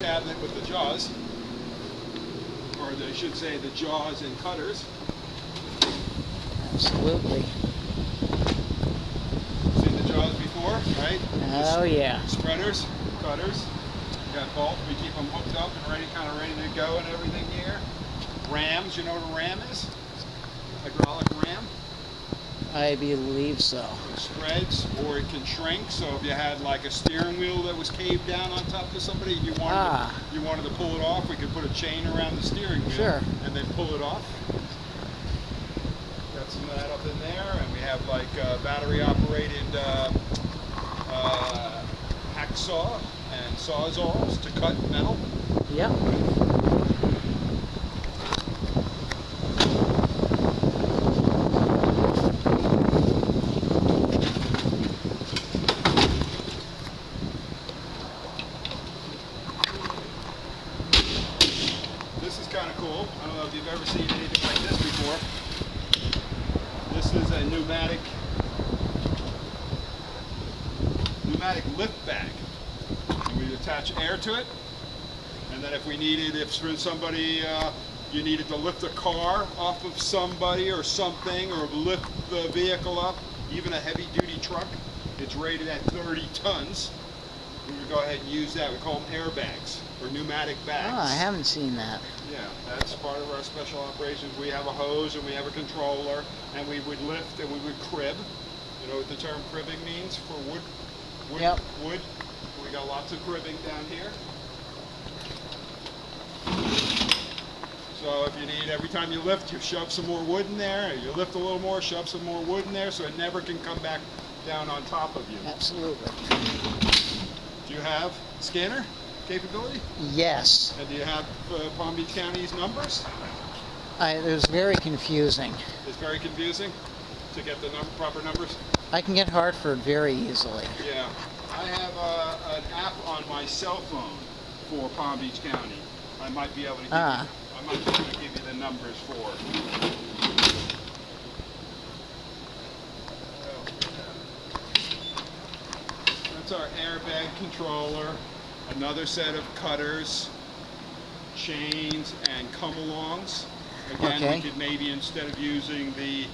cabinet with the jaws, or they should say the jaws and cutters. Absolutely. Seen the jaws before, right? Oh yeah. Spreaders, cutters. We got both. We keep them hooked up and ready to go and everything here. Rams, you know what a ram is? Hydraulic ram. I believe so. It spreads or it can shrink. So if you had like a steering wheel that was caved down on top of somebody, you wanted to pull it off, we could put a chain around the steering wheel Sure. and then pull it off. Got some of that up in there, and we have like battery operated hacksaw and sawzalls to cut metal. Yep. This is kind of cool. I don't know if you've ever seen anything like this before. This is a pneumatic lift bag. We attach air to it, and then if for somebody you needed to lift a car off of somebody or something, or lift the vehicle up, even a heavy duty truck, it's rated at 30 tons. We would go ahead and use that. We call them airbags, or pneumatic bags. Oh, I haven't seen that. Yeah, that's part of our special operations. We have a hose and we have a controller, and we would lift and we would crib. You know what the term cribbing means for wood? Yep. Wood. We got lots of cribbing down here. So if you need, every time you lift, you shove some more wood in there. You lift a little more, shove some more wood in there, so it never can come back down on top of you. Absolutely. Do you have scanner capability? Yes. And do you have Palm Beach County's numbers? It was very confusing. It's very confusing to get the proper numbers. I can get Hartford very easily. Yeah. I have an app on my cell phone for Palm Beach County. I might be able to give you the numbers for. That's our airbag controller. Another set of cutters, chains, and come-alongs. Again, Okay. we could maybe, instead of using the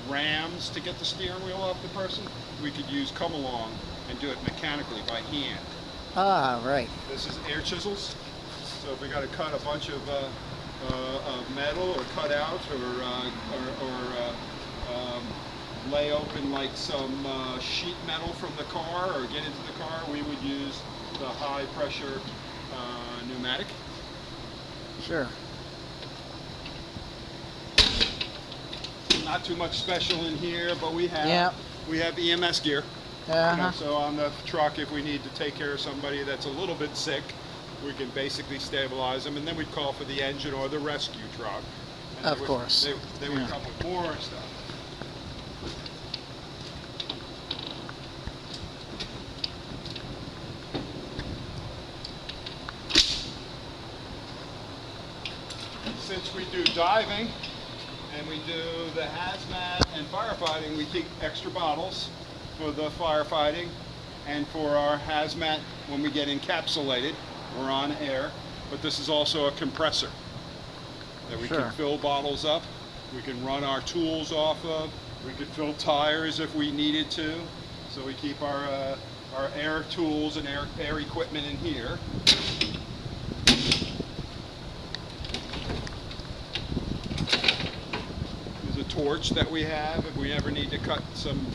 rams to get the steering wheel off the person, we could use come-along and do it mechanically by hand. Ah, right. This is air chisels. So if we got to cut a bunch of metal, or cut out, or lay open like some sheet metal from the car, or get into the car, we would use the high pressure pneumatic. Sure. Not too much special in here, but we have EMS gear. Uh-huh. So on the truck, if we need to take care of somebody that's a little bit sick, we can basically stabilize them, and then we'd call for the engine or the rescue truck. And Of course. They would come with more stuff. Since we do diving and we do the hazmat and firefighting, we keep extra bottles for the firefighting, and for our hazmat when we get encapsulated, we're on air, but this is also a compressor that we can fill bottles up. We can run our tools off of. We could fill tires if we needed to. So we keep our air tools and air equipment in here. There's a torch that we have if we ever need to cut some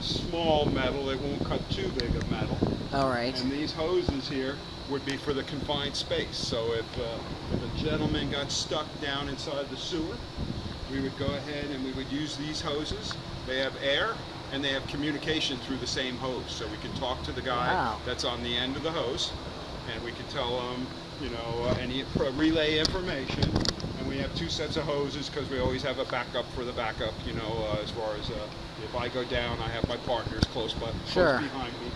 small metal. It won't cut too big of metal. All right. And these hoses here would be for the confined space. So if a gentleman got stuck down inside the sewer, we would go ahead and we would use these hoses. They have air and they have communication through the same hose. So we can talk to the guy that's on the end of the hose, and we can tell him, you know, any relay information. And we have two sets of hoses because we always have a backup for the backup, you know, as far as if I go down, I have my partners close behind me.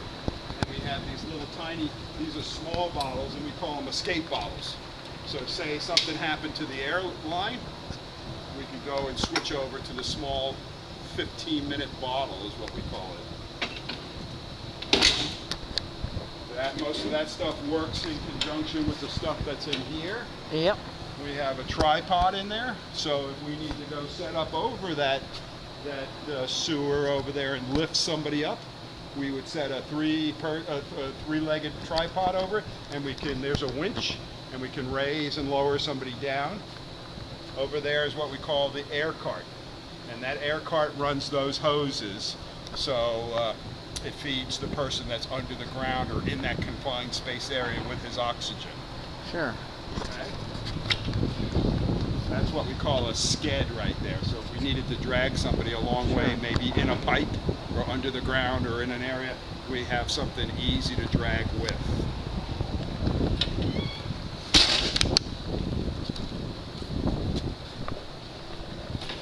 And we have these little tiny, these are small bottles, and we call them escape bottles. So say something happened to the airline, we can go and switch over to the small 15-minute bottle is what we call it. Most of that stuff works in conjunction with the stuff that's in here. Yep. We have a tripod in there, so if we need to go set up over that sewer over there and lift somebody up, we would set a three-legged tripod over it, and there's a winch, and we can raise and lower somebody down. Over there is what we call the air cart, and that air cart runs those hoses, so it feeds the person that's under the ground or in that confined space area with his oxygen. Sure. Okay. That's what we call a sked right there. So if we needed to drag somebody a long way, maybe in a pipe or under the ground or in an area, we have something easy to drag with.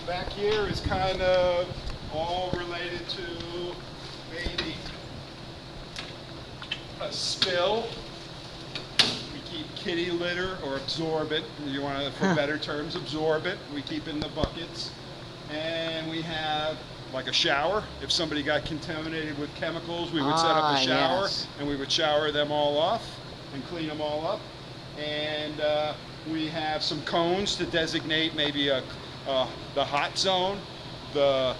Back here is kind of all related to maybe a spill. Kitty litter or absorbent, you want to, for better terms, absorbent, we keep in the buckets. And we have like a shower. If somebody got contaminated with chemicals, we would set up a shower, and we would shower them all off and clean them all up. And we have some cones to designate maybe the hot zone, the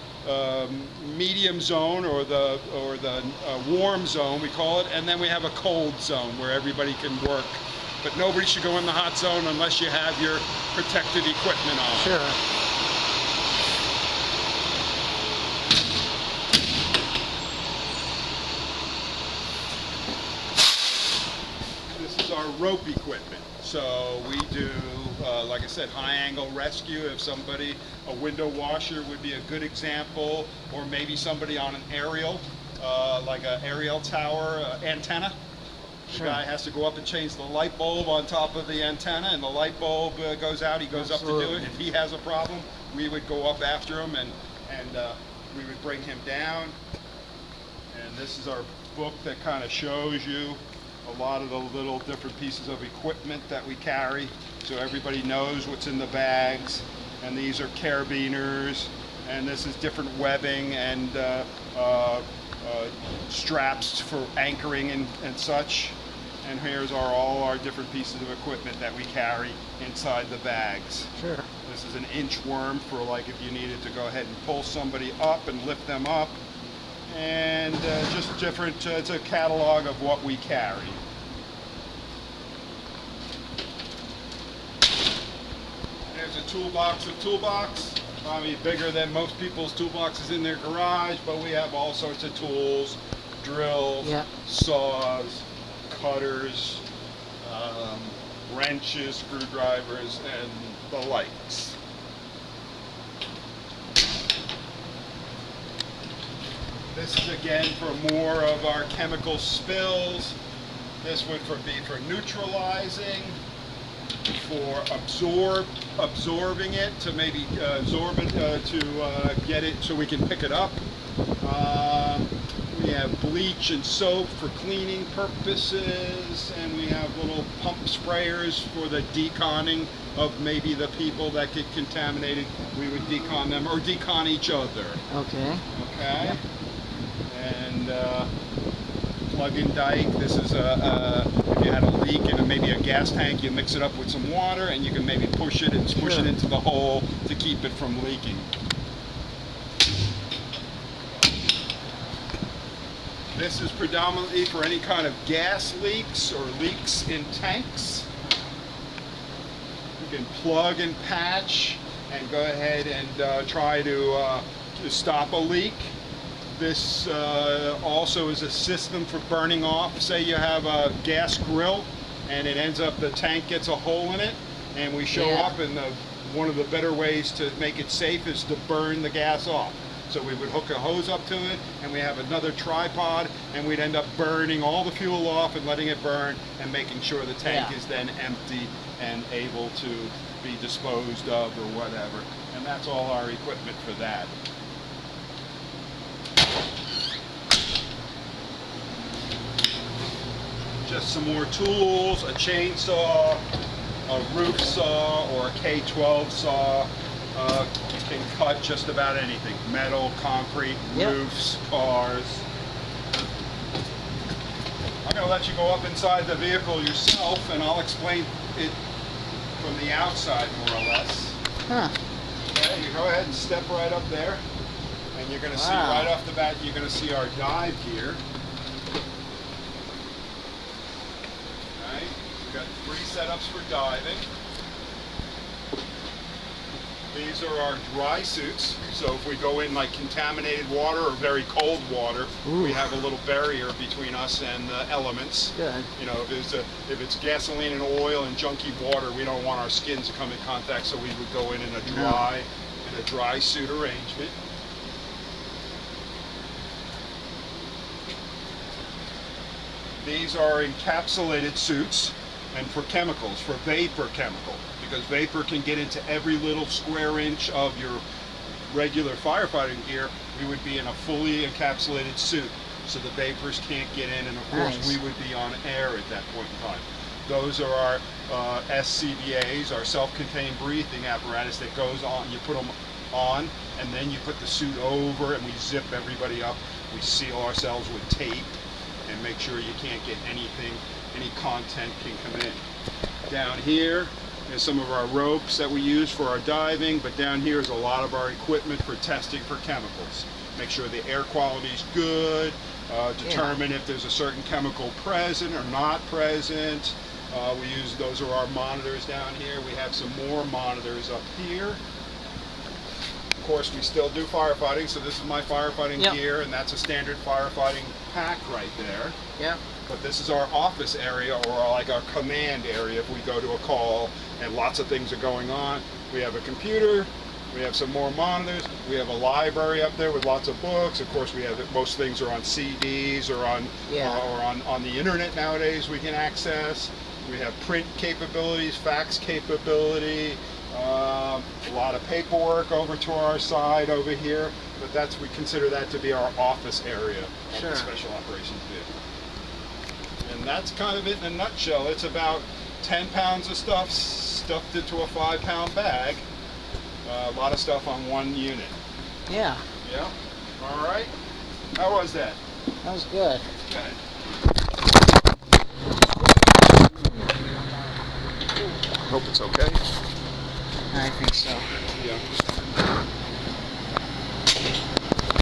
medium zone, or the warm zone, we call it. And then we have a cold zone where everybody can work. But nobody should go in the hot zone unless you have your protective equipment on. Sure. This is our rope equipment. So we do, like I said, high angle rescue. If somebody, a window washer would be a good example, or maybe somebody on an aerial, like an aerial tower antenna. The guy has to go up and change the light bulb on top of the antenna, and the light bulb goes out. He goes up to do it. If he has a problem, we would go up after him, and we would bring him down. And this is our book that kind of shows you a lot of the little different pieces of equipment that we carry, so everybody knows what's in the bags. And these are carabiners, and this is different webbing and straps for anchoring and such. And here's all our different pieces of equipment that we carry inside the bags. Sure. This is an inchworm for like if you needed to go ahead and pull somebody up and lift them up. And just different, it's a catalog of what we carry. There's a toolbox of toolbox. Probably bigger than most people's toolboxes in their garage, but we have all sorts of tools, drills, saws, cutters, wrenches, screwdrivers, and the likes. This is again for more of our chemical spills. This would be for neutralizing, for absorbing it, to maybe absorb it to get it so we can pick it up. We have bleach and soap for cleaning purposes, and we have little pump sprayers for the deconning of maybe the people that get contaminated. We would decon them or decon each other. Okay. Okay. Yep. And plug and dike. This is if you had a leak in maybe a gas tank, you mix it up with some water, and you can maybe push it and smush it into the hole to keep it from leaking. This is predominantly for any kind of gas leaks or leaks in tanks. You can plug and patch and go ahead and try to stop a leak. This also is a system for burning off. Say you have a gas grill and it ends up the tank gets a hole in it, and we show up, and one of the better ways to make it safe is to burn the gas off. So we would hook a hose up to it, and we have another tripod, and we'd end up burning all the fuel off and letting it burn and making sure the tank is then empty and able to be disposed of or whatever. And that's all our equipment for that. Just some more tools, a chainsaw, a roof saw, or a K12 saw. Can cut just about anything. Metal, concrete, roofs, cars. I'm going to let you go up inside the vehicle yourself, and I'll explain it from the outside more or less. Huh. Okay, you go ahead and step right up there, and you're going to see right off the bat, you're going to see our dive gear. Okay, we've got 3 setups for diving. These are our dry suits, so if we go in like contaminated water or very cold water, we have a little barrier between us and the elements. Good. You know, if it's gasoline and oil and junky water, we don't want our skins to come in contact, so we would go in a dry suit arrangement. These are encapsulated suits, and for chemicals, for vapor chemical, because vapor can get into every little square inch of your regular firefighting gear. We would be in a fully encapsulated suit, so the vapors can't get in, and of course we would be on air at that point in time. Those are our SCBAs, our self-contained breathing apparatus that goes on. You put them on, and then you put the suit over, and we zip everybody up. We seal ourselves with tape and make sure you can't get anything, any content can come in. Down here is some of our ropes that we use for our diving, but down here is a lot of our equipment for testing for chemicals. Make sure the air quality is good, determine if there's a certain chemical present or not present. Those are our monitors down here. We have some more monitors up here. Of course, we still do firefighting, so this is my firefighting gear, and that's a standard firefighting pack right there. Yep. But this is our office area, or like our command area if we go to a call and lots of things are going on. We have a computer, we have some more monitors, we have a library up there with lots of books. Of course, we have most things are on CDs or on the internet nowadays we can access. We have print capabilities, fax capability, a lot of paperwork over to our side over here, but we consider that to be our office area of the Special Operations vehicle. And that's kind of it in a nutshell. It's about 10 pounds of stuff stuffed into a 5-pound bag. A lot of stuff on one unit. Yeah. Yeah. All right. How was that? That was good. Good. Hope it's okay. I think so. Yeah.